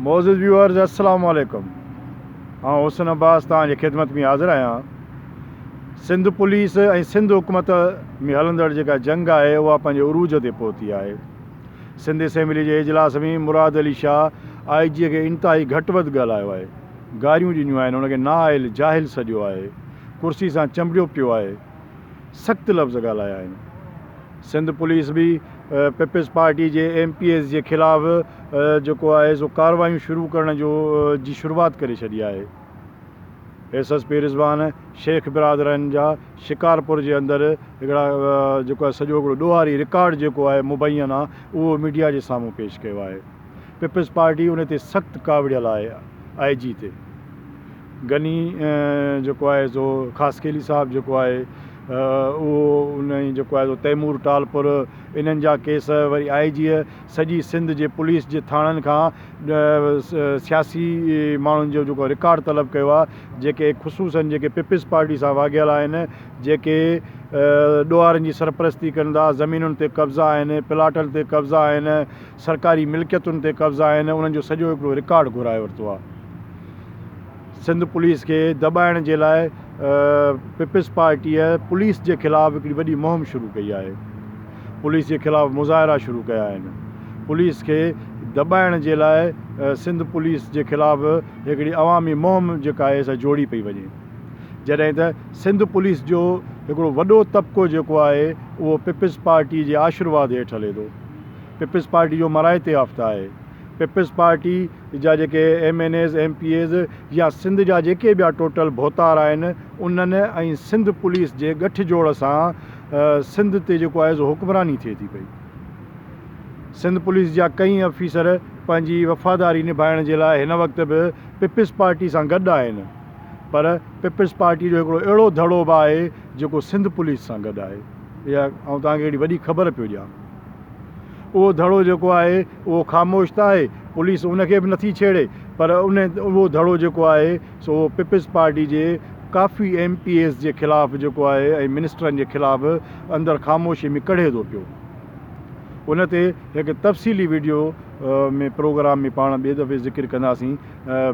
मोज़िज़ viewers अस्सलाम वालेकुम। हाँ, हुसन अब्बास तव्हांजे ख़िदमत में हाज़िर आहियां। सिंध पुलिस ऐं सिंध हुकूमत में हलंदड़ जेका जंग आहे उहा पंहिंजे उरूज ते पहुती आहे। सिंध असेंबली जे इजलास में मुराद अली शाह IG खे इंतिहाई घटि वधि ॻाल्हायो आहे, गारियूं ॾिनियूं आहिनि, हुनखे नाअहिल जाहिल सॼो आहे, कुर्सी सां चंबिड़ियो पियो आहे, सख़्तु लफ़्ज़ ॻाल्हाया आहिनि। सिंध पुलिस बि पीपल्स पार्टी जे MPs जे ख़िलाफ़ु जेको आहे सो कार्रवाइयूं शुरू करण जी शुरूआत करे छॾी आहे। SSP रिज़वान शेख बिरादरनि जा शिकारपुर जे अंदरि हिकिड़ा जेको आहे सॼो हिकिड़ो ॾोहारी रिकॉर्ड जेको आहे मुबैन आहे उहो मीडिया जे साम्हूं पेश कयो आहे। पीपल्स पार्टी उन ते सख़्तु कावड़ियल आहे IG ते। गनी जेको आहे सो ख़ासकेली साहिबु जेको आहे उहो उन जेको आहे तैमूर टालपुर इन्हनि जा केस वरी IG सॼी सिंध जे पुलिस जे थाणनि खां सियासी माण्हुनि जो जेको रिकॉर्ड तलब कयो आहे, जेके ख़ुशूसन जेके पीपल्स पार्टी सां वाॻियल आहिनि, जेके ॾोहारनि जी सरपरस्ती कंदा, ज़मीनुनि ते कब्ज़ा आहिनि, प्लाटनि ते कब्ज़ा आहिनि, सरकारी मिल्कियतुनि ते कब्ज़ा आहिनि, उन्हनि जो सॼो हिकिड़ो रिकॉर्ड घुराए वरितो आहे। सिंध पुलिस खे दॿाइण जे लाइ पीपल्स पार्टीअ पुलिस जे ख़िलाफ़ु हिकिड़ी वॾी मुहिम शुरू कई आहे। पुलिस जे ख़िलाफ़ु मुज़ाहिरा शुरू कया आहिनि। पुलिस खे दॿाइण जे लाइ सिंध पुलिस जे ख़िलाफ़ु हिकिड़ी अवामी मुहिम जेका आहे सा जोड़ी पई वञे, जॾहिं त सिंध पुलिस जो हिकिड़ो वॾो तबिको जेको आहे उहो पीपल्स पार्टी जे आशीर्वाद हेठि हले थो। पीपल्स पार्टी जो मराइत याफ़्ता आहे। पीपल्स पार्टी जा जेके MNAs MPs या सिंध जा जेके ॿिया टोटल भोतार आहिनि, उन्हनि ऐं सिंध पुलिस जे गठजोड़ सां सिंध ते जेको आहे सो हुक्मरानी थिए थी पई। सिंध पुलिस जा कई अफ़ीसर पंहिंजी वफ़ादारी निभाइण जे लाइ हिन वक़्तु बि पीपल्स पार्टी सां गॾु आहिनि, पर पीपल्स पार्टी जो हिकिड़ो अहिड़ो धड़ो बि आहे जेको सिंध पुलिस सां गॾु आहे। इहा ऐं तव्हांखे हिकिड़ी वॾी ख़बर पियो ॾियां, उहो धड़ो जेको आहे उहो ख़ामोश त आहे, पुलिस उनखे बि नथी छेड़े, पर उहो धड़ो जेको आहे सो पीपल्स पार्टी जे काफ़ी MPs जे ख़िलाफ़ु जेको आहे ऐं मिनिस्टरनि जे ख़िलाफ़ु अंदरि ख़ामोशी में कढे थो पियो। उन ते हिकु तफ़सीली वीडियो में प्रोग्राम में पाण ॿिए दफ़े ज़िक्र कंदासीं,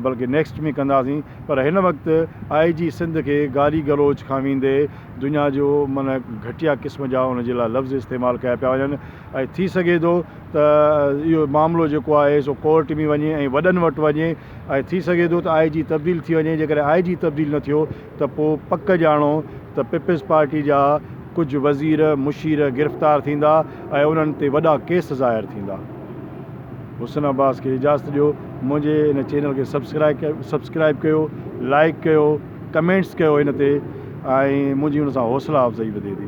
बल्कि नेक्स्ट में कंदासीं। पर हिन वक़्तु IG सिंध खे गाली गलोच खां वेंदे दुनिया जो माना घटिया क़िस्म जा उन जे लाइ लफ़्ज़ इस्तेमालु कया पिया वञनि, ऐं थी सघे थो त इहो मामिलो जेको आहे सो कोर्ट में वञे ऐं वॾनि वटि वञे, ऐं थी सघे थो त IG तब्दील थी वञे। जेकॾहिं IG तब्दील न थियो त पोइ पक ॼाणो त पीपल्स पार्टी जा कुझु वज़ीर मुशीर गिरफ़्तार थींदा ऐं उन्हनि ते वॾा केस ज़ाहिर थींदा। हुसन अब्बास खे इजाज़त ॾियो। मुंहिंजे इन चैनल खे सब्सक्राइब कयो, लाइक कयो, कमेंट्स कयो हिन ते, ऐं मुंहिंजी हुन सां हौसला अफ़ज़ाई वधे थी।